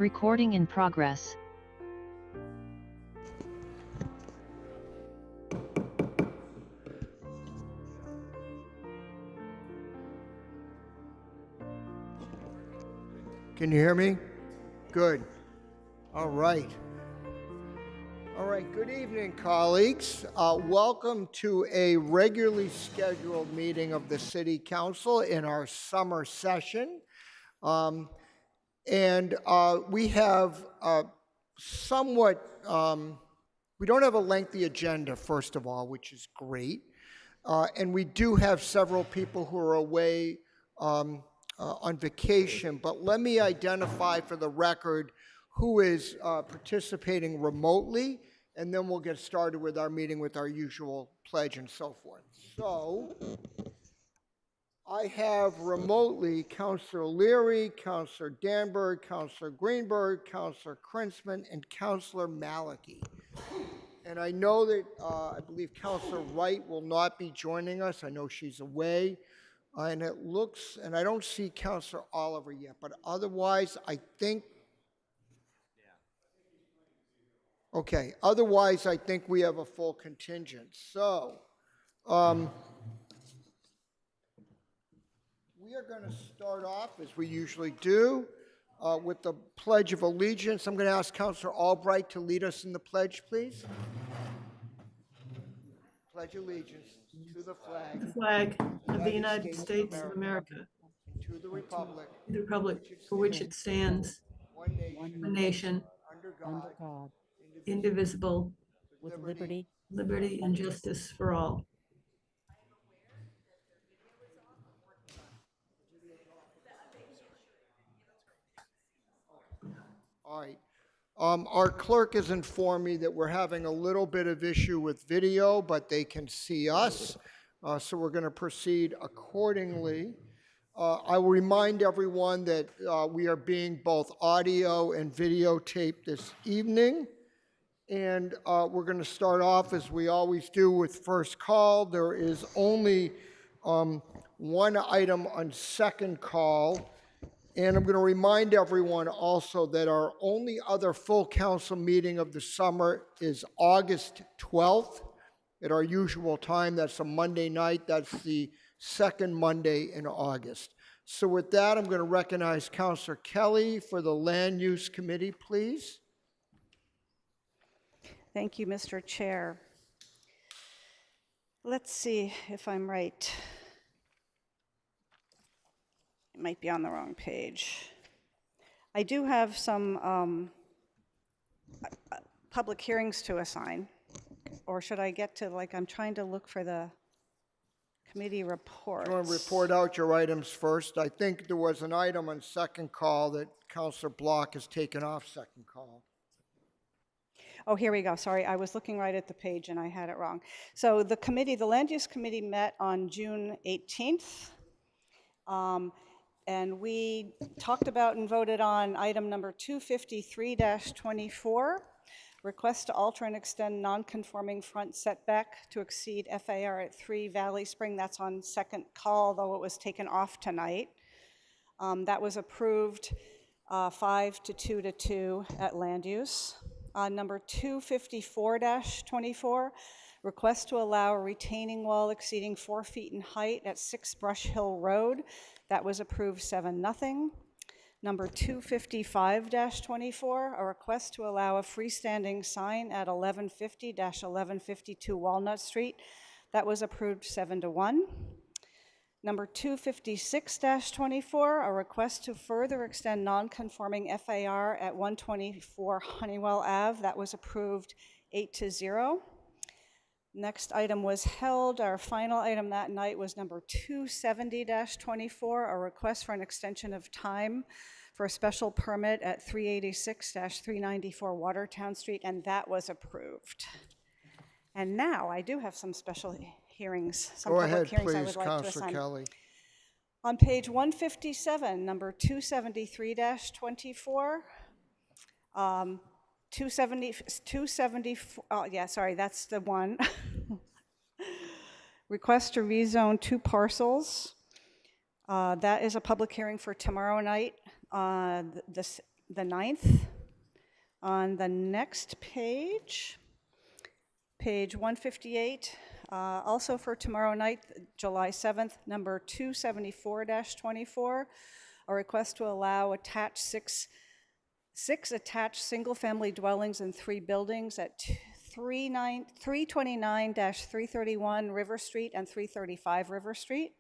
Recording in progress. Can you hear me? Good. All right. All right. Good evening, colleagues. Welcome to a regularly scheduled meeting of the City Council in our summer session. We have we don't have a lengthy agenda, first of all, which is great. And we do have several people who are away on vacation, but let me identify for the record who is participating remotely, and then we'll get started with our meeting with our usual pledge and so forth. So I have remotely Councilor Leary, Councilor Danberg, Councilor Greenberg, Councilor Krinsman, and Councilor Maliki. And I know that I believe Councilor Wright will not be joining us. I know she's away. And it looks, and I don't see Councilor Oliver yet, but otherwise, I think, okay, otherwise, I think we have a full contingent. So, we are going to start off, as we usually do, with the Pledge of Allegiance. I'm going to ask Councilor Albright to lead us in the pledge, please. Pledge allegiance to the flag of the United States of America, and to the republic for which it stands, one nation, under under God, God, indivisible, with liberty. liberty and justice for all. All right. Our clerk has informed me that we're having a little bit of issue with video, but they can see us. So we're going to proceed accordingly. I will remind everyone that we are being both audio and videotaped this evening. And we're going to start off, as we always do, with first call. There is only one item on second call. And I'm going to remind everyone also that our only other full council meeting of the summer is August 12th at our usual time. That's a Monday night. That's the second Monday in August. So with that, I'm going to recognize Councilor Kelly for the Land Use Committee, please. Thank you, Mr. Chair. Let's see if I'm right. It might be on the wrong page. I do have some public hearings to assign, or should I get to, I'm trying to look for the committee reports. You want to report out your items first? I think there was an item on second call that Councilor Block has taken off second call. Oh, here we go. Sorry, I was looking right at the page and I had it wrong. So the Land Use Committee met on June 18th. And we talked about and voted on item number 253-24, request to alter and extend non-conforming front setback to exceed FAR at 3 Valley Spring. That's on second call, though it was taken off tonight. That was approved 5 to 2 to 2 at land use. Number 254-24, request to allow a retaining wall exceeding 4 feet in height at 6 Brush Hill Road. That was approved 7-0. Number 255-24, a request to allow a freestanding sign at 1150-1152 Walnut Street. That was approved 7-1. Number 256-24, a request to further extend non-conforming FAR at 124 Honeywell Ave. That was approved 8-0. Next item was held. Our final item that night was number 270-24, a request for an extension of time for a special permit at 386-394 Watertown Street, and that was approved. And now I do have some special hearings, some Go public ahead, hearings I please, would like to Councilor assign. Kelly. On page 157, number 273-24, 274, that's the one. Request to rezone 2 parcels. That is a public hearing for tomorrow night. The the 9th. On the next page, page 158, also for tomorrow night, July 7th, number 274-24, a request to allow six attached single-family dwellings in 3 buildings at 329-331 River Street and 335 River Street.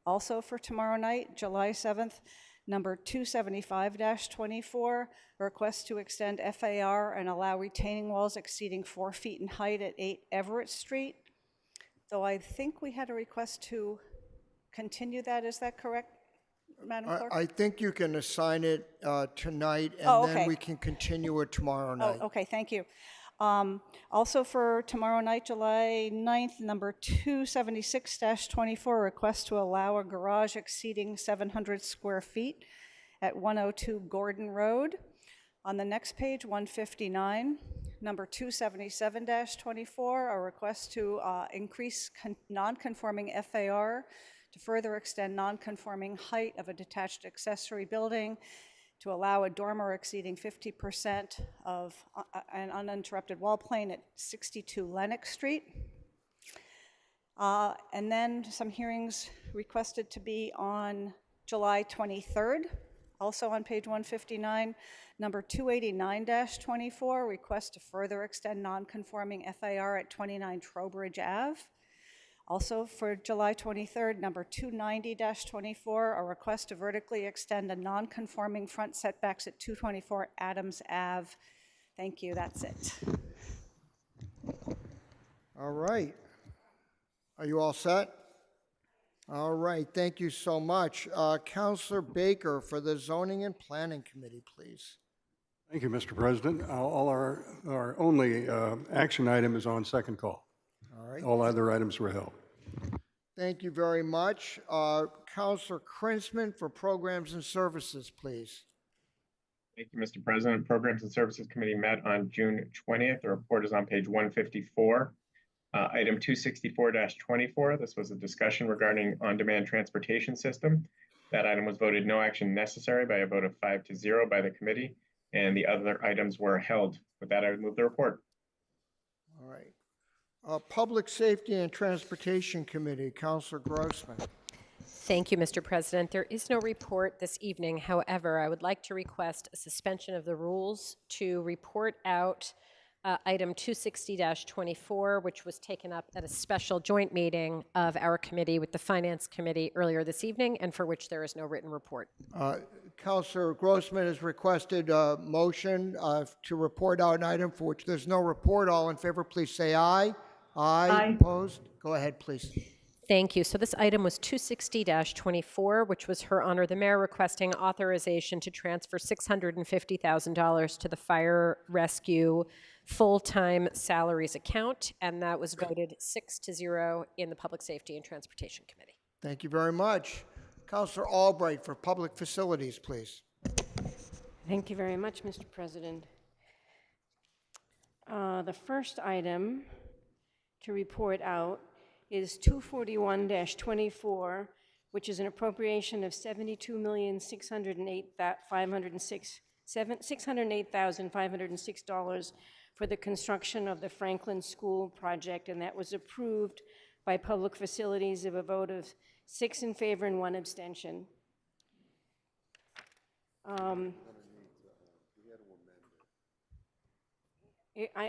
Also for tomorrow night, July 7th, number 275-24, a request to extend FAR and allow retaining walls exceeding 4 feet in height at 8 Everett Street. Though I think we had a request to continue that, is that correct, Madam Clerk? I think you can assign it tonight, and Oh, then okay. we can continue it tomorrow night. Oh, okay, thank you. Also for tomorrow night, July 9th, number 276-24, request to allow a garage exceeding 700 square feet at 102 Gordon Road. On the next page, 159, number 277-24, a request to increase non-conforming FAR to further extend non-conforming height of a detached accessory building, to allow a dormer exceeding 50% of an uninterrupted wall plane at 62 Lenox Street. And then some hearings requested to be on July 23rd, also on page 159, number 289-24, request to further extend non-conforming FAR at 29 Trowbridge Ave. Also for July 23rd, number 290-24, a request to vertically extend a non-conforming front setbacks at 224 Adams Ave. Thank you, that's it. All right. Are you all set? All right, thank you so much. Counselor Baker for the Zoning and Planning Committee, please. Thank you, Mr. President. All our only action item is on second call. All right. All other items were held. Thank you very much. Counselor Krinsman for Programs and Services, please. Thank you, Mr. President. Programs and Services Committee met on June 20th. The report is on page 154. Item 264-24, this was a discussion regarding on-demand transportation system. That item was voted no action necessary by a vote of 5-0 by the committee, and the other items were held. With that, I would move the report. All right. Public Safety and Transportation Committee, Counselor Grossman. Thank you, Mr. President. There is no report this evening. However, I would like to request a suspension of the rules to report out item 260-24, which was taken up at a special joint meeting of our committee with the Finance Committee earlier this evening, and for which there is no written report. Counselor Grossman has requested a motion to report out an item for which there's no report. All in favor, please say aye. Aye. Opposed? Go ahead, please. Thank you. So this item was 260-24, which was Her Honor the Mayor requesting authorization to transfer $650,000 to the Fire Rescue full-time salaries account, and that was voted 6-0 in the Public Safety and Transportation Committee. Thank you very much. Counselor Albright for Public Facilities, please. Thank you very much, Mr. President. The first item to report out is 241-24, which is an appropriation of $608,506 for the construction of the Franklin School project, and that was approved by Public Facilities of a vote of 6 in favor and 1 abstention.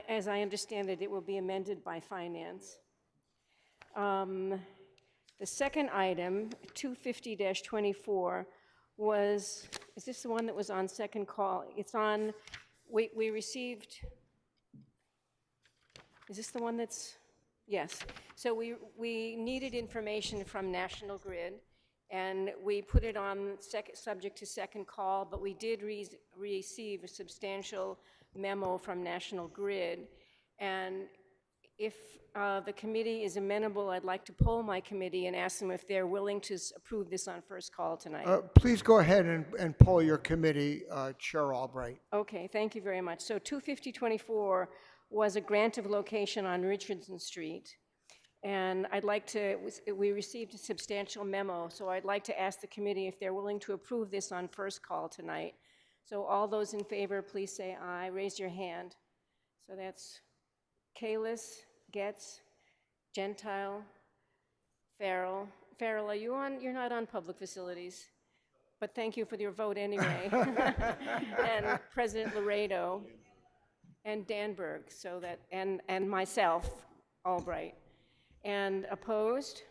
As I understand it, it will be amended by Finance. The second item, 250-24, was, is this the one that was on second call? It's on, we received, is this the one that's, yes. So we needed information from National Grid, and we put it on subject to second call, but we did receive a substantial memo from National Grid, and if the committee is amenable, I'd like to poll my committee and ask them if they're willing to approve this on first call tonight. Please go ahead and poll your committee, Chair Albright. Okay, thank you very much. So 250-24 was a grant of location on Richardson Street, and I'd like to, we received a substantial memo, so I'd like to ask the committee if they're willing to approve this on first call tonight. So all those in favor, please say aye. Raise your hand. So that's Kalis, Getz, Gentile, Farrell. Farrell, are you on? You're not on public facilities, but thank you for your vote anyway. And President Laredo and Danberg, so that, and myself, Albright. And opposed?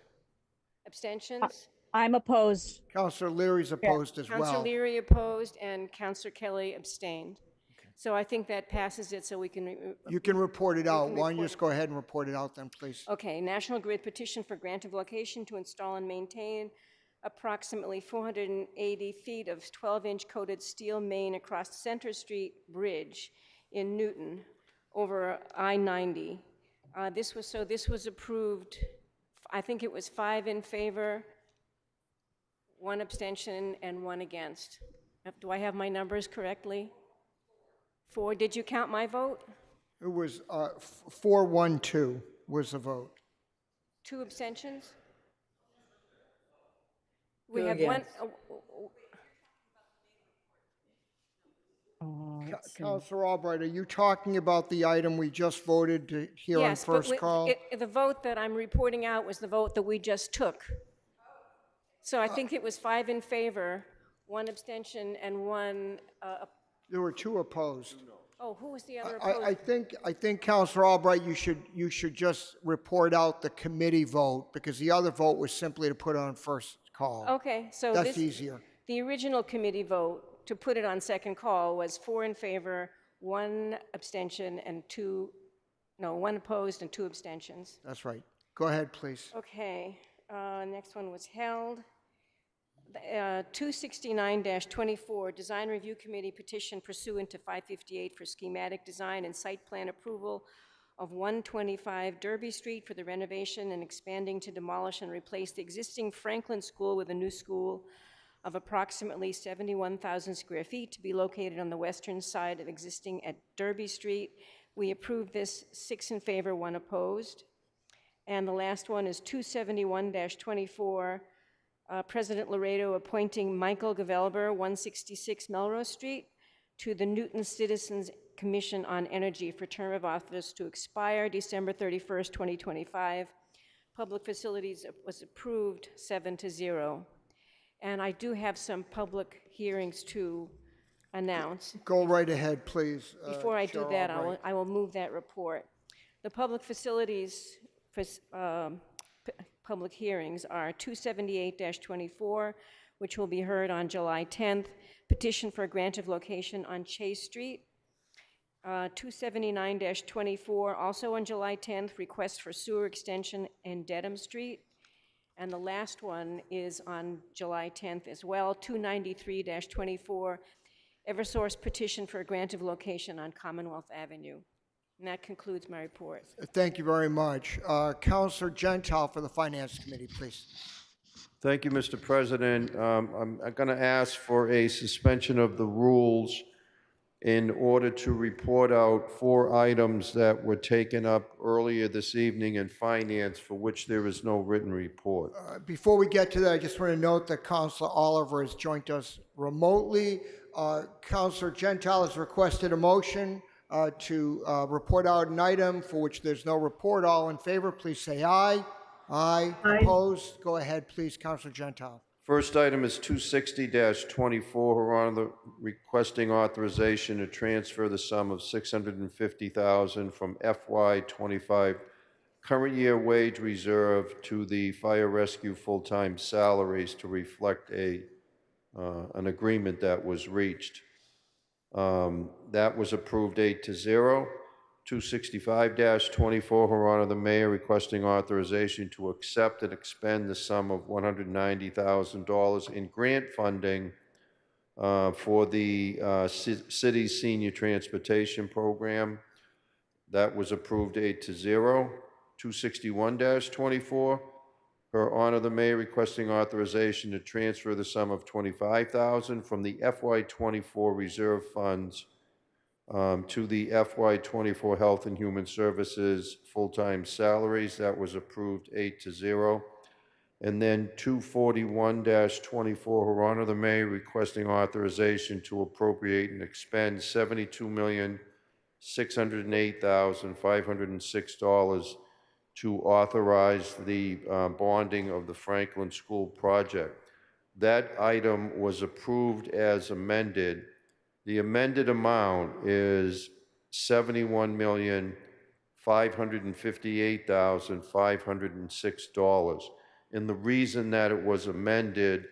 Abstentions? I'm opposed. Counselor Leary's opposed as Counselor well. Leary opposed and Counselor Kelly abstained. So I think that passes it, so we can. You can report it out. can Why don't you report just go ahead and report it out then, please? Okay, National Grid petition for grant of location to install and maintain approximately 480 feet of 12-inch coated steel main across Center Street Bridge in Newton over I-90. This was approved, I think it was 5 in favor, 1 abstention, and 1 against. Do I have my numbers correctly? 4, did you count my vote? It was 4-1-2 was the vote. 2 abstentions? We Two have one, against. Counselor Albright, are you talking about the item we just voted to hear on yes, but first call? the vote that I'm reporting out was the vote that we just took. So I think it was 5 in favor, 1 abstention, and 1, There were 2 opposed. oh, who was the other I opposed? think, Counselor Albright, you should just report out the committee vote, because the other vote was simply to put on first call. Okay, so That's this, easier. the original committee vote to put it on second call was 4 in favor, 1 abstention, and 1 opposed and 2 abstentions. That's right. Go ahead, please. Okay, next one was held. 269-24, Design Review Committee petition pursuant to 558 for schematic design and site plan approval of 125 Derby Street for the renovation and expanding to demolish and replace the existing Franklin School with a new school of approximately 71,000 square feet to be located on the western side of existing at Derby Street. We approved this, 6 in favor, 1 opposed. And the last one is 271-24, President Laredo appointing Michael Gavelber, 166 Melrose Street, to the Newton Citizens Commission on Energy for term of office to expire December 31st, 2025. Public facilities was approved 7-0. And I do have some public hearings to announce. Go right ahead, please. Before I do Chair that, Albright. I will move that report. The public facilities, public hearings are 278-24, which will be heard on July 10th, petition for a grant of location on Chase Street. 279-24, also on July 10th, request for sewer extension in Dedham Street. And the last one is on July 10th as well, 293-24, Eversource petition for a grant of location on Commonwealth Avenue. And that concludes my report. Thank you very much. Counselor Gentile for the Finance Committee, please. Thank you, Mr. President. I'm going to ask for a suspension of the rules in order to report out 4 items that were taken up earlier this evening in Finance for which there is no written report. Before we get to that, I just want to note that Counselor Oliver has joined us remotely. Counselor Gentile has requested a motion to report out an item for which there's no report. All in favor, please say aye. Aye. Opposed? Go ahead, please, Counselor Gentile. First item is 260-24, Her Honor, requesting authorization to transfer the sum of $650,000 from FY25 current year wage reserve to the fire rescue full-time salaries to reflect an agreement that was reached. That was approved 8-0. 265-24, Her Honor, the Mayor requesting authorization to accept and expend the sum of $190,000 in grant funding for the city's senior transportation program. That was approved 8-0. 261-24, Her Honor, the Mayor requesting authorization to transfer the sum of $25,000 from the FY24 reserve funds to the FY24 Health and Human Services full-time salaries. That was approved 8-0. And then 241-24, Her the Mayor requesting authorization to appropriate and expend $72,608,506 to authorize the bonding of the Franklin School project. That item was approved as amended. The amended amount is $71,558,506. And the reason that it was amended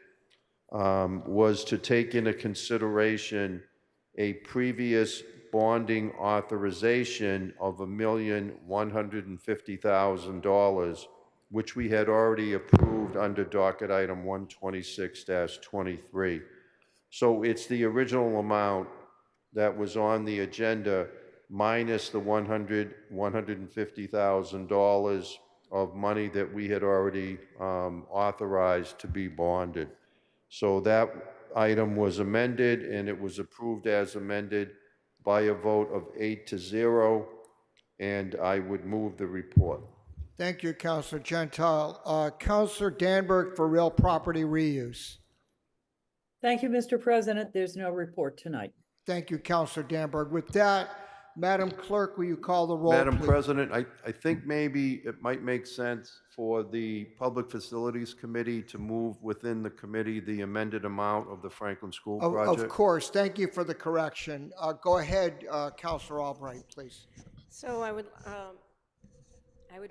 was to take into consideration a previous bonding authorization of $1,150,000, which we had already approved under docket item 126-23. So it's the original amount that was on the agenda minus the $150,000 of money that we had already authorized to be bonded. So that item was amended, and it was approved as amended by a vote of 8-0, and I would move the report. Thank you, Councilor Gentile. Councilor Danberg for real property reuse. Thank you, Mr. President. There's no report tonight. Thank you, Councilor Danberg. With that, Madam Clerk, will you call the roll, Madam please? President, I think maybe it might make sense for the Public Facilities Committee to move within the committee the amended amount of the Franklin School project. Of course. Thank you for the correction. Go ahead, Councilor Albright, please. So I would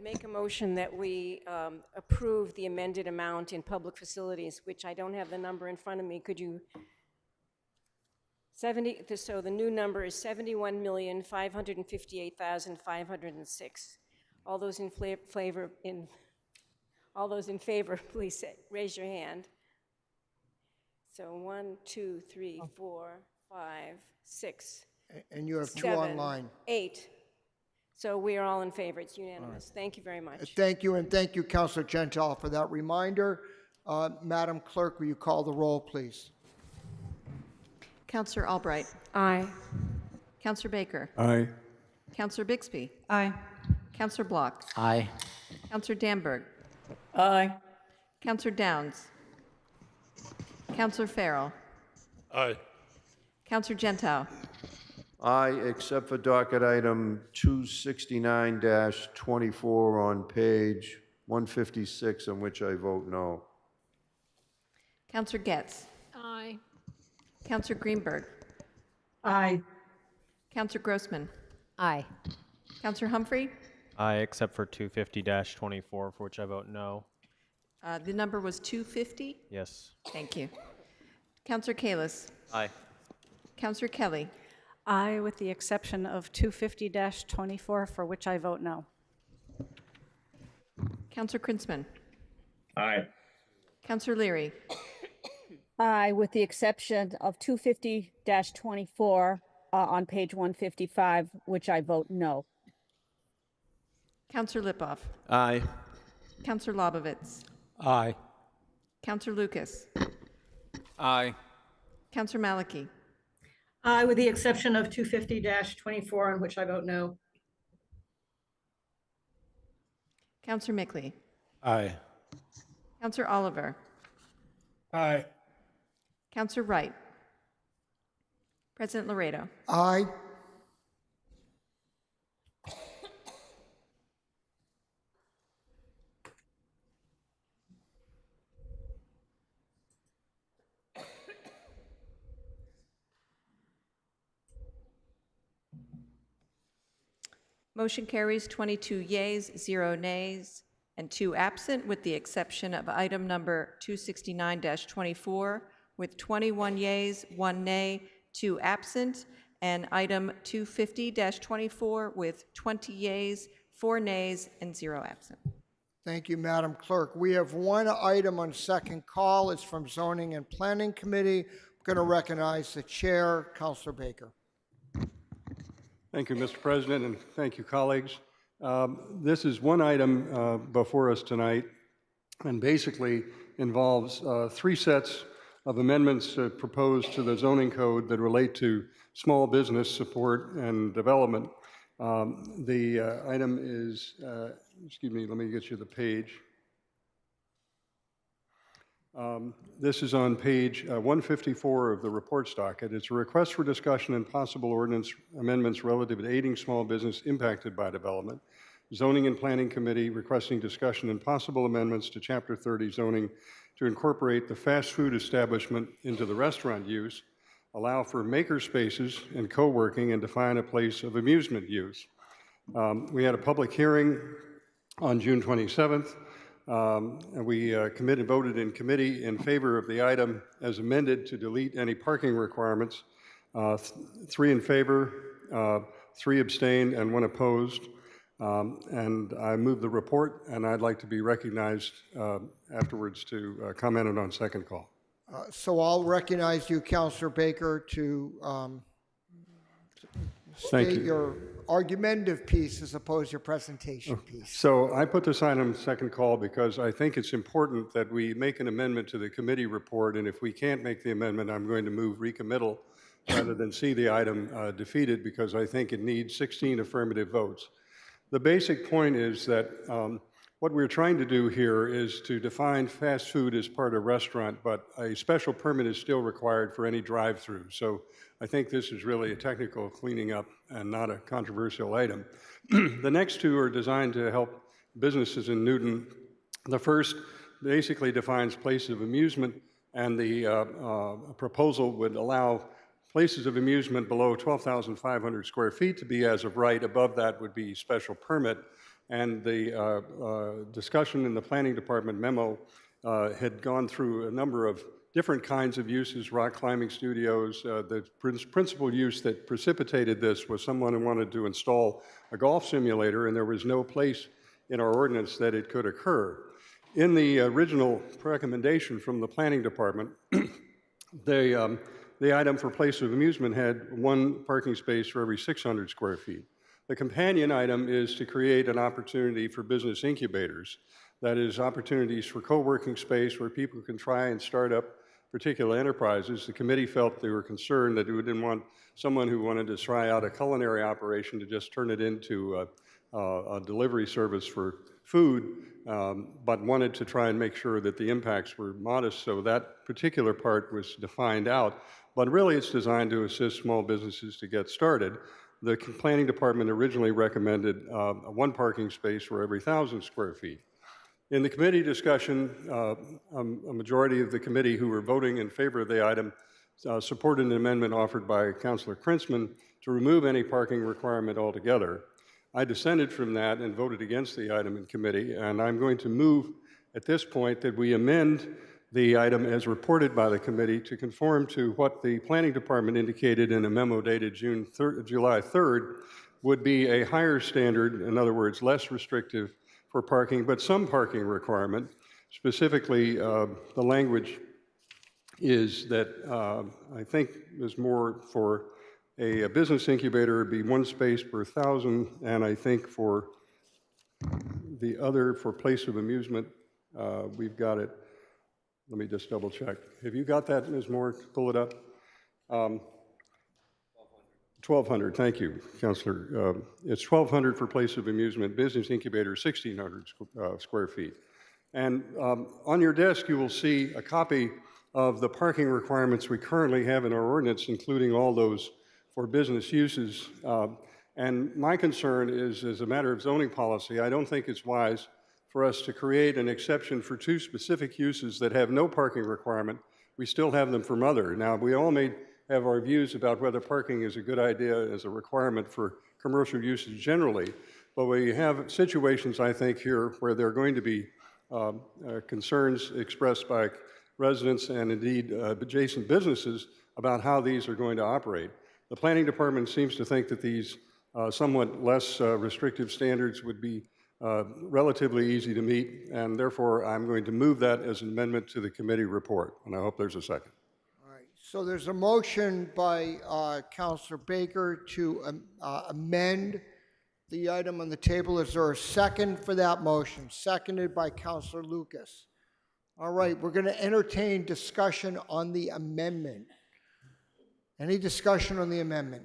make a motion that we approve the amended amount in public facilities, which I don't have the number in front of me. Could you? So the new number is $71,558,506. All those in favor, please raise your hand. So 1, 2, 3, 4, 5, 6. And you have two 7, online. 8. So we are all in favor. It's unanimous. Thank you very much. Thank you, and thank you, Councilor Gentile, for that reminder. Madam Clerk, will you call the roll, please? Counselor Albright. Aye. Counselor Baker. Aye. Counselor Bixby. Aye. Counselor Block. Aye. Counselor Danberg. Aye. Counselor Downs. Counselor Farrell. Aye. Counselor Gentile. Aye, except for docket item 269-24 on page 156, on which I vote no. Counselor Getz. Aye. Counselor Greenberg. Aye. Counselor Grossman. Aye. Counselor Humphrey. Aye, except for 250-24, for which I vote no. The number was 250. Yes. Thank you. Counselor Kalis. Aye. Counselor Kelly. Aye, with the exception of 250-24, for which I vote no. Counselor Krinsman. Aye. Counselor Leary. Aye, with the exception of 250-24 on page 155, which I vote no. Counselor Lipoff. Aye. Counselor Lobovitz. Aye. Counselor Lucas. Aye. Counselor Maliki. Aye, with the exception of 250-24, on which I vote no. Counselor Mickley. Aye. Counselor Oliver. Aye. Counselor Wright. President Laredo. Aye. Motion carries 22 yeas, 0 nays, and 2 absent, with the exception of item number 269-24, with 21 yeas, 1 nay, 2 absent, and item 250-24 with 20 yeas, 4 nays, and 0 absent. Thank you, Madam Clerk. We have one item on second call. It's from Zoning and Planning Committee. I'm going to recognize the chair, Councilor Baker. Thank you, Mr. President, and thank you, colleagues. This is one item before us tonight, and basically involves 3 sets of amendments proposed to the zoning code that relate to small business support and development. The item is, excuse me, let me get you the page. This is on page 154 of the report docket. It's a request for discussion and possible ordinance amendments relative to aiding small business impacted by development. Zoning and Planning Committee requesting discussion and possible amendments to Chapter 30 zoning to incorporate the fast food establishment into the restaurant use, allow for maker spaces and co-working, and define a place of amusement use. We had a public hearing on June 27th, and we voted in committee in favor of the item as amended to delete any parking requirements. 3 in favor, 3 abstained, and 1 opposed. And I move the report, and I'd like to be recognized afterwards to comment on second call. So I'll recognize you, Counselor Baker, to Thank state you. your argumentative piece as opposed to your presentation piece. So I put this item second call because I think it's important that we make an amendment to the committee report, and if we can't make the amendment, I'm going to move recommittal rather than see the item defeated, because I think it needs 16 affirmative votes. The basic point is that what we're trying to do here is to define fast food as part of restaurant, but a special permit is still required for any drive-through. So I think this is really a technical cleaning up and not a controversial item. The next 2 are designed to help businesses in Newton. The first basically defines places of amusement, and the proposal would allow places of amusement below 12,500 square feet to be as of right. Above that would be special permit. And the discussion in the planning department memo had gone through a number of different kinds of uses, rock climbing studios. The principal use that precipitated this was someone who wanted to install a golf simulator, and there was no place in our ordinance that it could occur. In the original recommendation from the planning department, the item for place of amusement had 1 parking space for every 600 square feet. The companion item is to create an opportunity for business incubators. That is, opportunities for co-working space where people can try and start up particular enterprises. The committee felt they were concerned that we didn't want someone who wanted to try out a culinary operation to just turn it into a delivery service for food, but wanted to try and make sure that the impacts were modest, so that particular part was defined out. But really, it's designed to assist small businesses to get started. The planning department originally recommended 1 parking space for every 1,000 square feet. In the committee discussion, a majority of the committee who were voting in favor of the item supported an amendment offered by Councilor Krinsman to remove any parking requirement altogether. I dissented from that and voted against the item in committee, and I'm going to move at this point that we amend the item as reported by the committee to conform to what the planning department indicated in a memo dated July 3rd would be a higher standard, in other words, less restrictive for parking, but some parking requirement. Specifically, the language is that I think is more for a business incubator would be 1 space per 1,000, and I think for the other, for place of amusement, we've got it. Let me just double check. Have you got that, Ms. Moore? Pull it up. 1,200, thank you, Councilor. It's 1,200 for place of amusement, business incubator, 1,600 square feet. And on your desk, you will see a copy of the parking requirements we currently have in our ordinance, including all those for business uses. And my concern is, as a matter of zoning policy, I don't think it's wise for us to create an exception for 2 specific uses that have no parking requirement. We still have them from other. Now, we all may have our views about whether parking is a good idea as a requirement for commercial uses generally, but we have situations, I think, here where there are going to be concerns expressed by residents and indeed adjacent businesses about how these are going to operate. The planning department seems to think that these somewhat less restrictive standards would be relatively easy to meet, and therefore I'm going to move that as an amendment to the committee report, and I hope there's a second. All right, so there's a motion by Councilor Baker to amend the item on the table. Is there a second for that motion? Seconded by Councilor Lucas. All right, we're going to entertain discussion on the amendment. Any discussion on the amendment?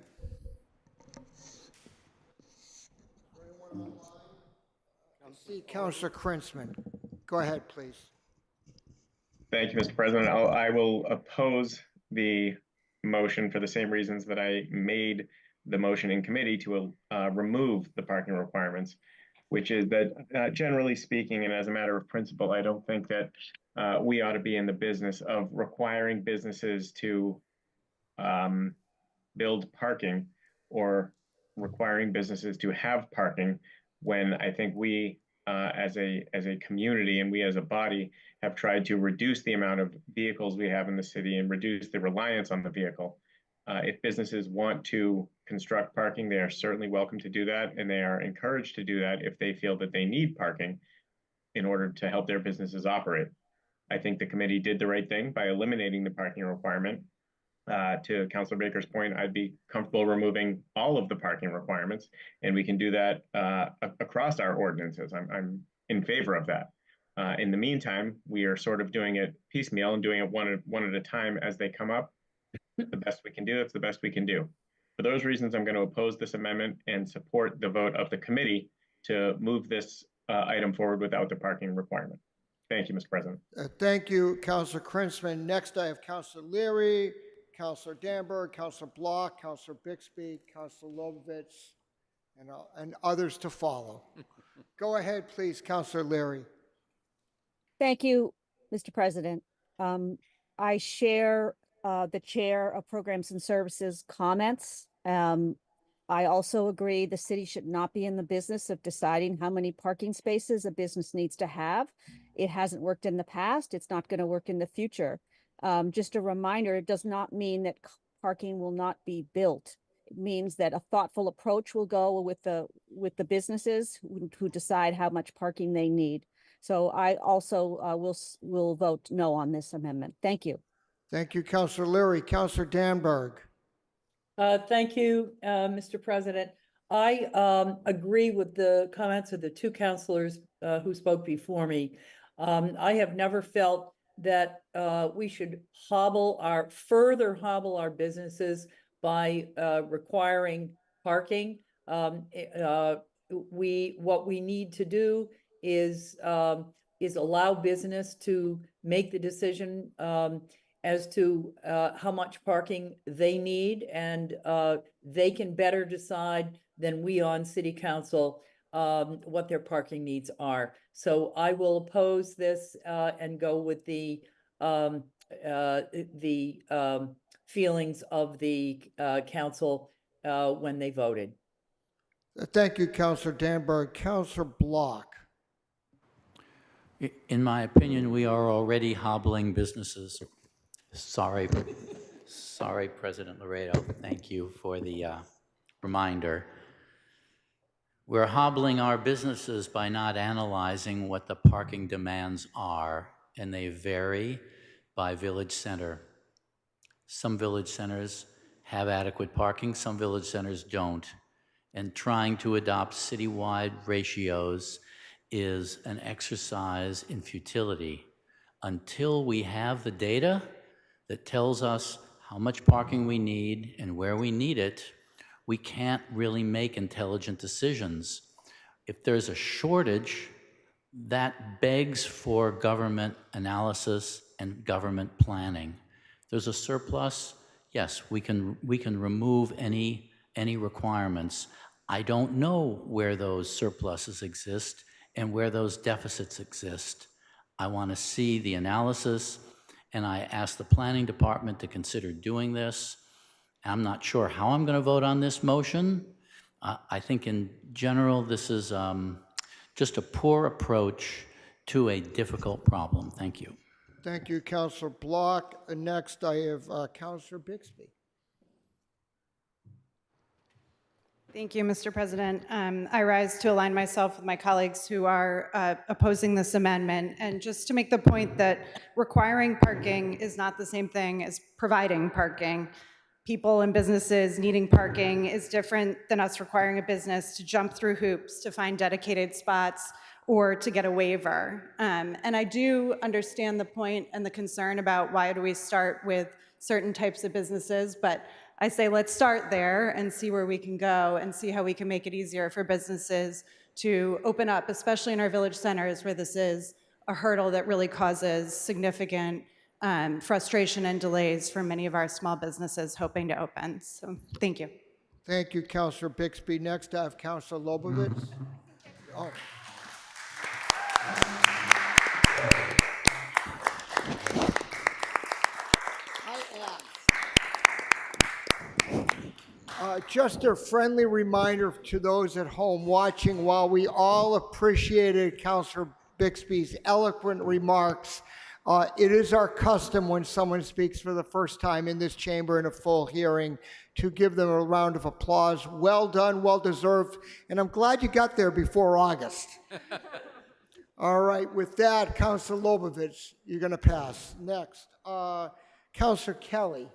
I see Councilor Krinsman. Go ahead, please. Thank you, Mr. President. I will oppose the motion for the same reasons that I made the motion in committee to remove the parking requirements, which is that generally speaking, and as a matter of principle, I don't think that we ought to be in the business of requiring businesses to build parking or requiring businesses to have parking when I think we as a community and we as a body have tried to reduce the amount of vehicles we have in the city and reduce the reliance on the vehicle. If businesses want to construct parking, they are certainly welcome to do that, and they are encouraged to do that if they feel that they need parking in order to help their businesses operate. I think the committee did the right thing by eliminating the parking requirement. To Councilor Baker's point, I'd be comfortable removing all of the parking requirements, and we can do that across our ordinances. I'm in favor of that. In the meantime, we are sort of doing it piecemeal and doing it one at a time as they come up. The best we can do, it's the best we can do. For those reasons, I'm going to oppose this amendment and support the vote of the committee to move this item forward without the parking requirement. Thank you, Mr. President. Thank you, Councilor Krinsman. Next, I have Councilor Leary, Councilor Danberg, Councilor Block, Councilor Bixby, Councilor Lobovitz, and others to follow. Go ahead, please, Councilor Leary. Thank you, Mr. President. I share the Chair of Programs and Services comments. I also agree the city should not be in the business of deciding how many parking spaces a business needs to have. It hasn't worked in the past. It's not going to work in the future. Just a reminder, it does not mean that parking will not be built. It means that a thoughtful approach will go with the businesses who decide how much parking they need. So I also will vote no on this amendment. Thank you. Thank you, Councilor Leary. Councilor Danberg. Thank you, Mr. President. I agree with the comments of the two councilors who spoke before me. I have never felt that we should further hobble our businesses by requiring parking. What we need to do is allow business to make the decision as to how much parking they need, and they can better decide than we on City Council what their parking needs are. So I will oppose this and go with the feelings of the council when they voted. Thank you, Councilor Danberg. Councilor Block. In my opinion, we are already hobbling businesses. Sorry, President Laredo. Thank you for the reminder. We're hobbling our businesses by not analyzing what the parking demands are, and they vary by village center. Some village centers have adequate parking, some village centers don't. And trying to adopt citywide ratios is an exercise in futility. Until we have the data that tells us how much parking we need and where we need it, we can't really make intelligent decisions. If there's a shortage, that begs for government analysis and government planning. If there's a surplus, yes, we can remove any requirements. I don't know where those surpluses exist and where those deficits exist. I want to see the analysis, and I ask the planning department to consider doing this. I'm not sure how I'm going to vote on this motion. I think in general, this is just a poor approach to a difficult problem. Thank you. Thank you, Councilor Block. Next, I have Councilor Bixby. Thank you, Mr. President. I rise to align myself with my colleagues who are opposing this amendment. And just to make the point that requiring parking is not the same thing as providing parking. People and businesses needing parking is different than us requiring a business to jump through hoops to find dedicated spots or to get a waiver. And I do understand the point and the concern about why do we start with certain types of businesses, but I say let's start there and see where we can go and see how we can make it easier for businesses to open up, especially in our village centers where this is a hurdle that really causes significant frustration and delays for many of our small businesses hoping to open. So thank you. Thank you, Councilor Bixby. Next, I have Councilor Lobovitz. Oh. Just a friendly reminder to those at home watching, while we all appreciated Councilor Bixby's eloquent remarks, it is our custom when someone speaks for the first time in this chamber in a full hearing to give them a round of applause. Well done, well deserved, and I'm glad you got there before August. All right, with that, Councilor Lobovitz, you're going to pass. Next, Councilor Kelly.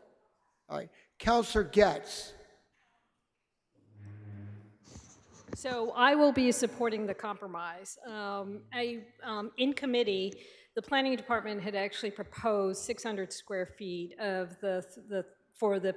All right, Councilor Getz. So I will be supporting the compromise. In committee, the planning department had actually proposed 600 square feet of for the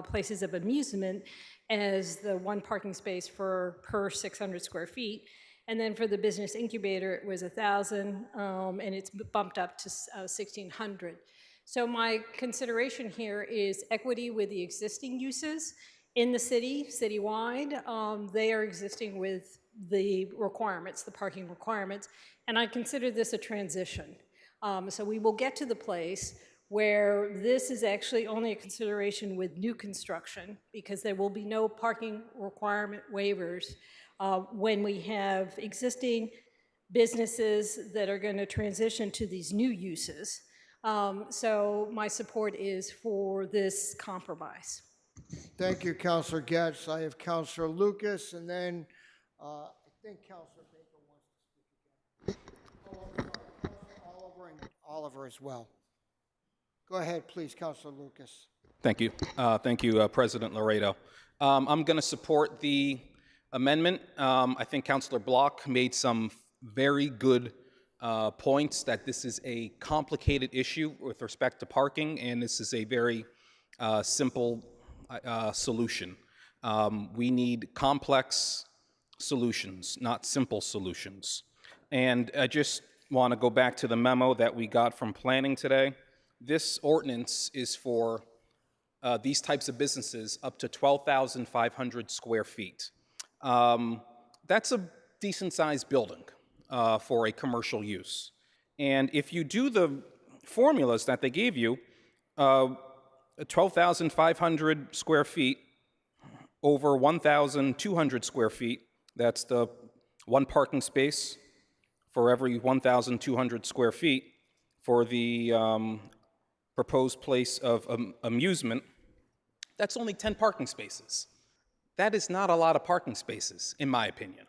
places of amusement as the one parking space per 600 square feet. And then for the business incubator, it was 1,000, and it's bumped up to 1,600. So my consideration here is equity with the existing uses in the citywide. They are existing with the requirements, the parking requirements, and I consider this a transition. So we will get to the place where this is actually only a consideration with new construction, because there will be no parking requirement waivers when we have existing businesses that are going to transition to these new uses. So my support is for this compromise. Thank you, Councilor Getz. I have Councilor Lucas, and then I think Councilor Baker wants to speak again. Councilor Oliver and Oliver as well. Go ahead, please, Councilor Lucas. Thank you. Thank you, President Laredo. I'm going to support the amendment. I think Councilor Block made some very good points that this is a complicated issue with respect to parking, and this is a very simple solution. We need complex solutions, not simple solutions. And I just want to go back to the memo that we got from planning today. This ordinance is for these types of businesses up to 12,500 square feet. That's a decent-sized building for a commercial use. And if you do the formulas that they gave you, 12,500 square feet over 1,200 square feet, that's the one parking space for every 1,200 square feet for the proposed place of amusement, that's only 10 parking spaces. That is not a lot of parking spaces, in my opinion.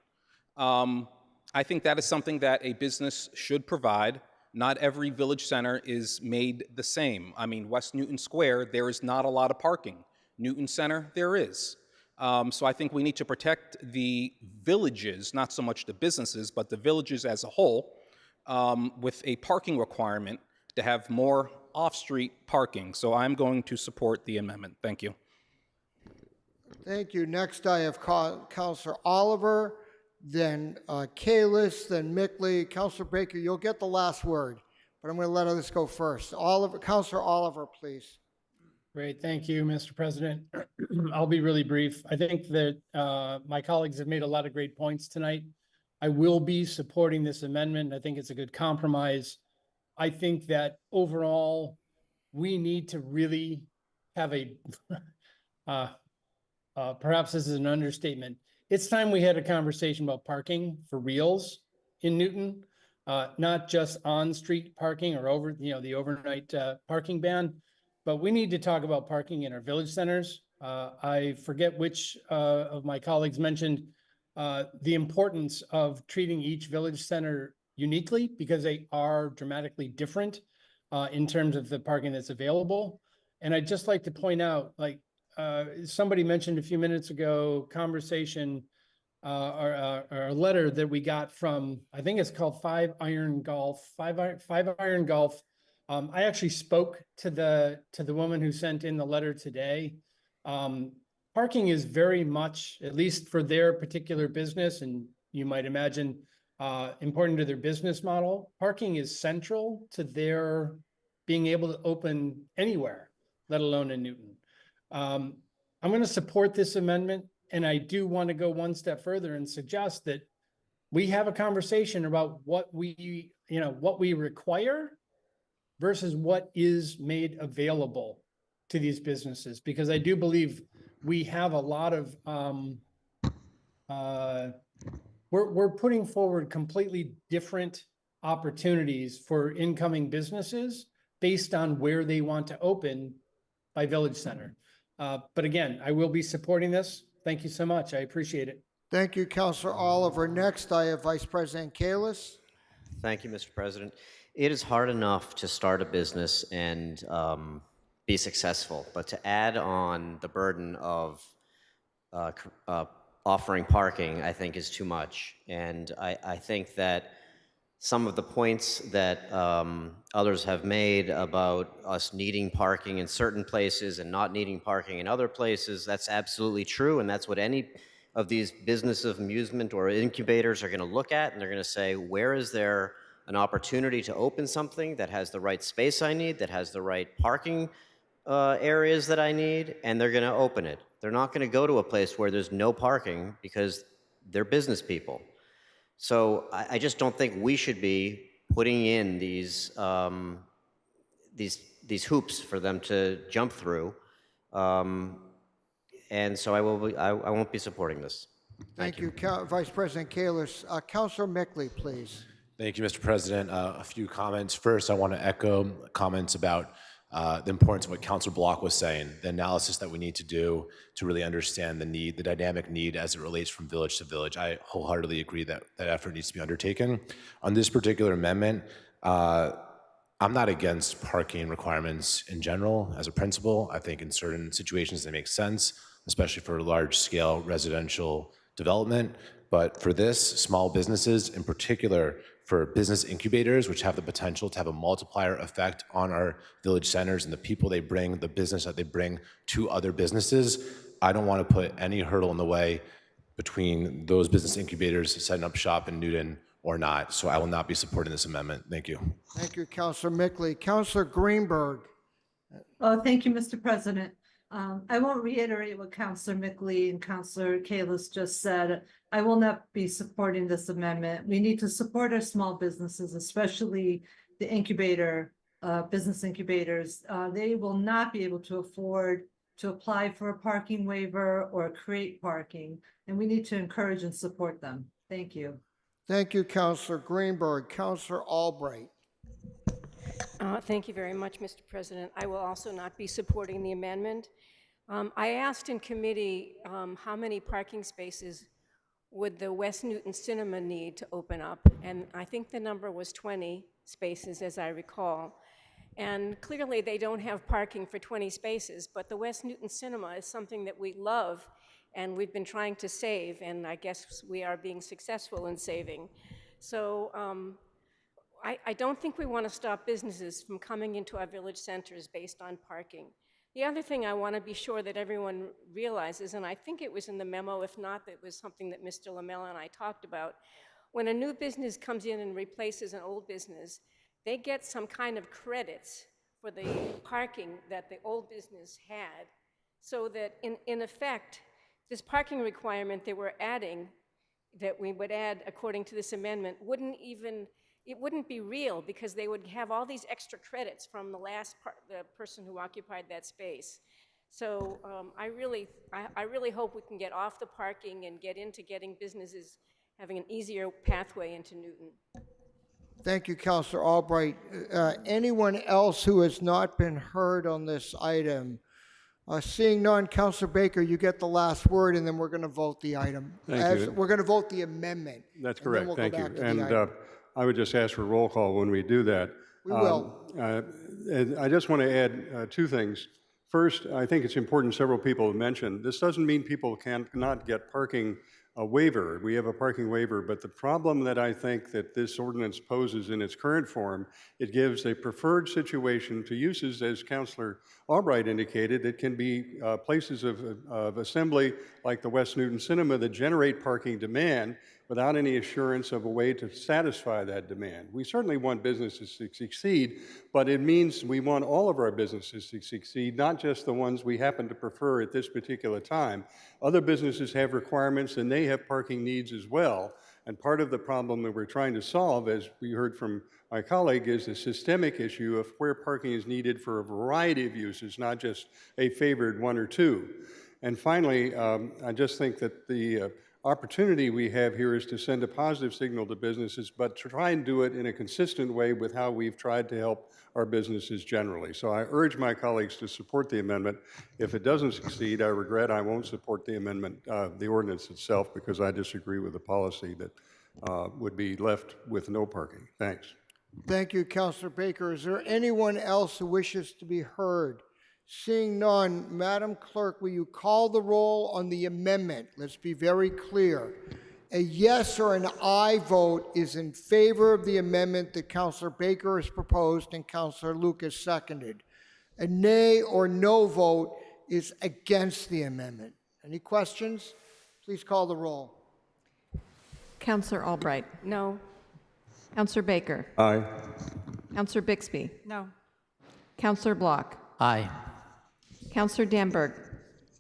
I think that is something that a business should provide. Not every village center is made the same. I mean, West Newton Square, there is not a lot of parking. Newton Center, there is. So I think we need to protect the villages, not so much the businesses, but the villages as a whole, with a parking requirement to have more off-street parking. So I'm going to support the amendment. Thank you. Thank you. Next, I have Councilor Oliver, then Kalis, then Mickley. Councilor Baker, you'll get the last word, but I'm going to let others go first. Councilor Oliver, please. Great. Thank you, Mr. President. I'll be really brief. I think that my colleagues have made a lot of great points tonight. I will be supporting this amendment. I think it's a good compromise. I think that overall, we need to really have a, perhaps this is an understatement. It's time we had a conversation about parking for reals in Newton, not just on-street parking or the overnight parking ban, but we need to talk about parking in our village centers. I forget which of my colleagues mentioned the importance of treating each village center uniquely, because they are dramatically different in terms of the parking that's available. And I'd just like to point out, like somebody mentioned a few minutes ago, conversation or a letter that we got from, I think it's called Five Iron Golf. I actually spoke to the woman who sent in the letter today. Parking is very much, at least for their particular business, and you might imagine important to their business model. Parking is central to their being able to open anywhere, let alone in Newton. I'm going to support this amendment, and I do want to go one step further and suggest that we have a conversation about what we require versus what is made available to these businesses, because I do believe we have a lot of we're putting forward completely different opportunities for incoming businesses based on where they want to open by Village Center. But again, I will be supporting this. Thank you so much. I appreciate it. Thank you, Councilor Oliver. Next, I have Vice President Kalis. Thank you, Mr. President. It is hard enough to start a business and be successful, but to add on the burden of offering parking, I think, is too much. And I think that some of the points that others have made about us needing parking in certain places and not needing parking in other places, that's absolutely true, and that's what any of these business of amusement or incubators are going to look at, and they're going to say, where is there an opportunity to open something that has the right space I need, that has the right parking areas that I need, and they're going to open it. They're not going to go to a place where there's no parking because they're business people. So I just don't think we should be putting in these hoops for them to jump through. And so I won't be supporting this. Thank you, Vice President Kalis. Councilor Mickley, please. Thank you, Mr. President. A few comments. First, I want to echo comments about the importance of what Councilor Block was saying, the analysis that we need to do to really understand the need, the dynamic need as it relates from village to village. I wholeheartedly agree that that effort needs to be undertaken. On this particular amendment, I'm not against parking requirements in general as a principle. I think in certain situations they make sense, especially for large-scale residential development. But for this, small businesses, in particular for business incubators, which have the potential to have a multiplier effect on our village centers and the people they bring, the business that they bring to other businesses, I don't want to put any hurdle in the way between those business incubators setting up shop in Newton or not. So I will not be supporting this amendment. Thank you. Thank you, Councilor Mickley. Councilor Greenberg. Oh, thank you, Mr. President. I won't reiterate what Councilor Mickley and Councilor Kalis just said. I will not be supporting this amendment. We need to support our small businesses, especially the business incubators. They will not be able to afford to apply for a parking waiver or create parking, and we need to encourage and support them. Thank you. Thank you, Councilor Greenberg. Councilor Albright. Thank you very much, Mr. President. I will also not be supporting the amendment. I asked in committee how many parking spaces would the West Newton Cinema need to open up, and I think the number was 20 spaces, as I recall. And clearly they don't have parking for 20 spaces, but the West Newton Cinema is something that we love and we've been trying to save, and I guess we are being successful in saving. So I don't think we want to stop businesses from coming into our village centers based on parking. The other thing I want to be sure that everyone realizes, and I think it was in the memo, if not, that was something that Mr. Lamella and I talked about, when a new business comes in and replaces an old business, they get some kind of credits for the parking that the old business had, so that in effect, this parking requirement that we're adding, that we would add according to this amendment, it wouldn't be real, because they would have all these extra credits from the person who occupied that space. So I really hope we can get off the parking and get into getting businesses having an easier pathway into Newton. Thank you, Councilor Albright. Anyone else who has not been heard on this item? Seeing none, Councilor Baker, you get the last word, and then we're going to vote the item. Thank you. We're going to vote the amendment. That's and then correct. we'll go Thank you. back to the And item. I would just ask for roll call when we do that. We will. And I just want to add two things. First, I think it's important, several people have mentioned, this doesn't mean people cannot get parking waiver. We have a parking waiver, but the problem that I think that this ordinance poses in its current form, it gives a preferred situation to uses, as Councilor Albright indicated, that can be places of assembly like the West Newton Cinema that generate parking demand, without any assurance of a way to satisfy that demand. We certainly want businesses to succeed, but it means we want all of our businesses to succeed, not just the ones we happen to prefer at this particular time. Other businesses have requirements and they have parking needs as well. And part of the problem that we're trying to solve, as we heard from my colleague, is a systemic issue of where parking is needed for a variety of uses, not just a favored one or two. And finally, I just think that the opportunity we have here is to send a positive signal to businesses, but to try and do it in a consistent way with how we've tried to help our businesses generally. So I urge my colleagues to support the amendment. If it doesn't succeed, I regret I won't support the amendment, the ordinance itself, because I disagree with the policy that would be left with no parking. Thanks. Thank you, Councilor Baker. Is there anyone else who wishes to be heard? Seeing none, Madam Clerk, will you call the roll on the amendment? Let's be very clear. A yes or an aye vote is in favor of the amendment that Councilor Baker has proposed and Councilor Lucas seconded. A nay or no vote is against the amendment. Any questions? Please call the roll. Counselor Albright. No. Counselor Baker. Aye. Counselor Bixby. No. Counselor Block. Aye. Counselor Danberg.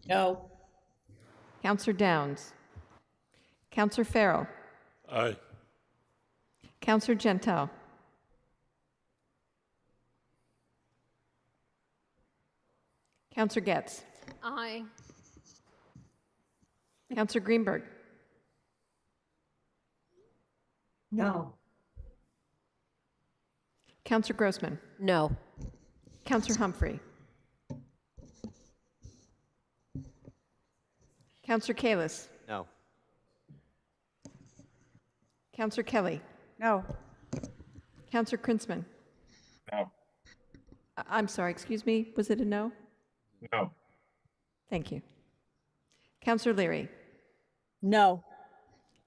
No. Counselor Downs. Counselor Farrell. Aye. Counselor Gentile. Counselor Getz. Aye. Counselor Greenberg. No. Counselor Grossman. No. Counselor Humphrey. Counselor Kalis. No. Counselor Kelly. No. Counselor Krinsman. No. I'm sorry, excuse me, was it a no? No. Thank you. Counselor Leary. No.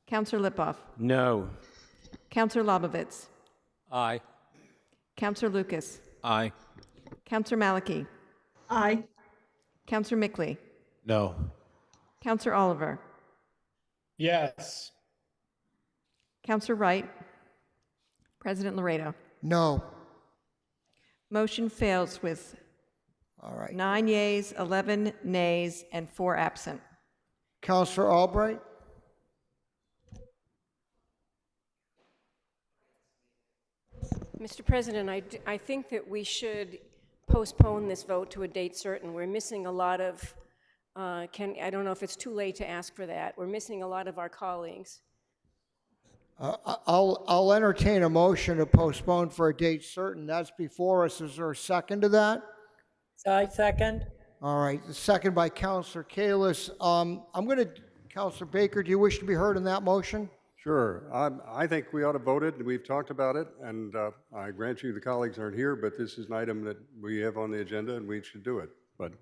Counselor Lipoff. No. Counselor Lobovitz. Aye. Counselor Lucas. Aye. Counselor Maliki. Aye. Counselor Mickley. No. Counselor Oliver. Yes. Counselor Wright. President Laredo. No. Motion fails with All right. 9 yeas, 11 nays, and 4 absent. Councilor Albright? Mr. President, I think that we should postpone this vote to a date certain. We're missing a lot of, I don't know if it's too late to ask for that. We're missing a lot of our colleagues. I'll entertain a motion to postpone for a date certain. That's before us. Is there a second to that? I second. All right, the second by Councilor Kalis. Councilor Baker, do you wish to be heard in that motion? Sure. I think we ought to vote it, and we've talked about it, and I grant you the colleagues aren't here, but this is an item that we have on the agenda, and we should do it. But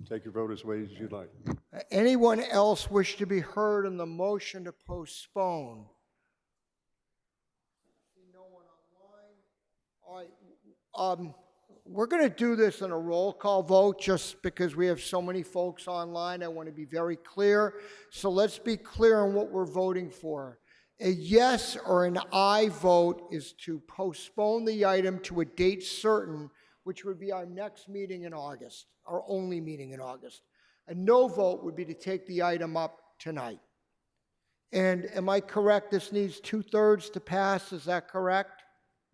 take your vote as ways as you'd like. Anyone else wish to be heard in the motion to postpone? No one online. All right. We're going to do this in a roll call vote just because we have so many folks online. I want to be very clear. So let's be clear on what we're voting for. A yes or an aye vote is to postpone the item to a date certain, which would be our next meeting in August, our only meeting in August. A no vote would be to take the item up tonight. And am I correct? This needs 2/3 to pass. Is that correct?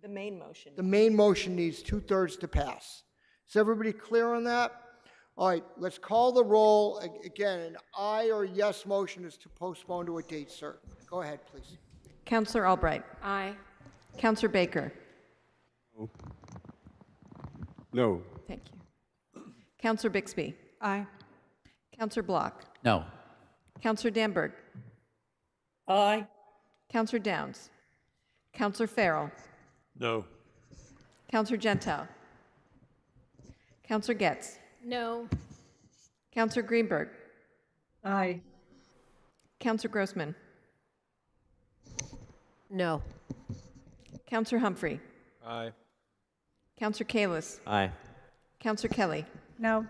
The main motion. The main motion needs 2/3 to pass. Is everybody clear on that? All right, let's call the roll. Again, an aye or yes motion is to postpone to a date certain. Go ahead, please. Counselor Albright. Aye. Counselor Baker. No. Thank you. Counselor Bixby. Aye. Counselor Block. No. Counselor Danberg. Aye. Counselor Downs. Counselor Farrell. No. Counselor Gentile. Counselor Getz. No. Counselor Greenberg. Aye. Counselor Grossman. No. Counselor Humphrey. Aye. Counselor Kalis. Aye. Counselor Kelly. No.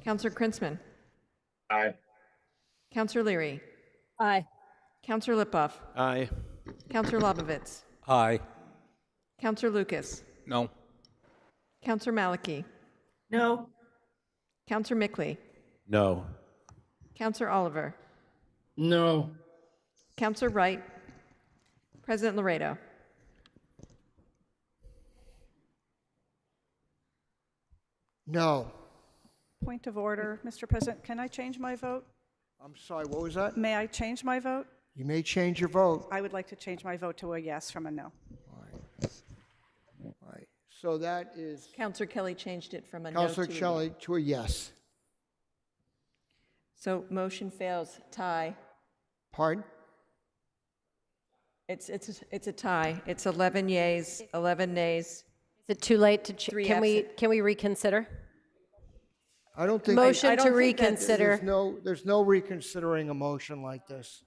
Counselor Krinsman. Aye. Counselor Leary. Aye. Counselor Lipoff. Aye. Counselor Lobovitz. Aye. Counselor Lucas. No. Counselor Maliki. No. Counselor Mickley. No. Counselor Oliver. No. Counselor Wright. President Laredo. No. Point of order, Mr. President, can I change my vote? I'm sorry, what was that? May I change my vote? You may change your vote. I would like to change my vote to a yes from a no. All right. So that is Counselor Kelly changed it from a no Counselor to a yes. Shelley to a yes. So motion fails. Tie. Pardon? It's a tie. It's 11 yeas, 11 nays. Is it too late to, Three can we reconsider? I don't think. Motion I to don't think that reconsider. There's no reconsidering a motion like this.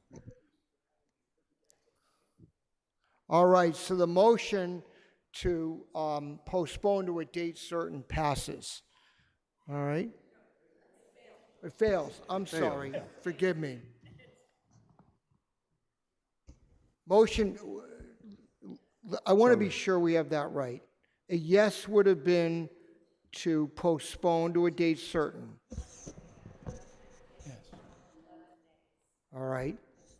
All right, so the motion to postpone to a date certain passes. All right? It fails. I'm sorry. Forgive me. Motion, I want to be sure we have that right. A yes would have been to postpone to a date certain. Yes. All right.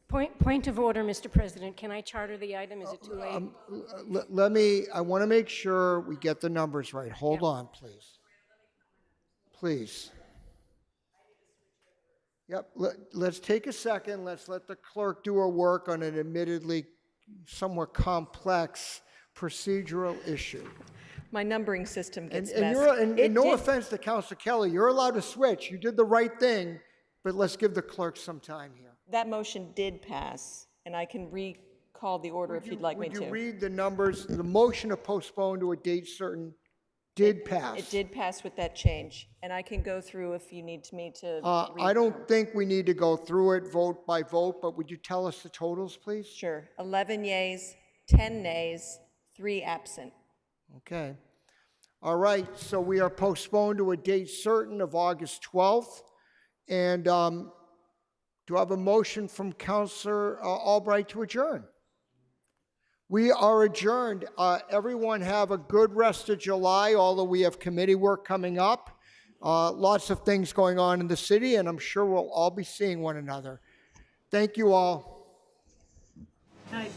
Point of order, Mr. President. Can I charter the item? Is it too late? I want to make sure we get the numbers right. Hold on, please. Please. Yep, let's take a second. Let's let the clerk do her work on an admittedly somewhat complex procedural issue. My numbering system gets And messy. no offense to Councilor Kelly, you're allowed to switch. You did the right thing, but let's give the clerk some time here. That motion did pass, and I can recall the order if you'd like me Would you to. read the numbers? The motion to postpone to a date certain did pass. It did pass with that change, and I can go through if you need me to. I don't think we need to go through it vote by vote, but would you tell us the totals, please? Sure. 11 yeas, 10 nays, 3 absent. Okay. All right, so we are postponed to a date certain of August 12th. And do I have a motion from Councilor Albright to adjourn? We are adjourned. Everyone have a good rest of July, although we have committee work coming up. Lots of things going on in the city, and I'm sure we'll all be seeing one another. Thank you all. Night.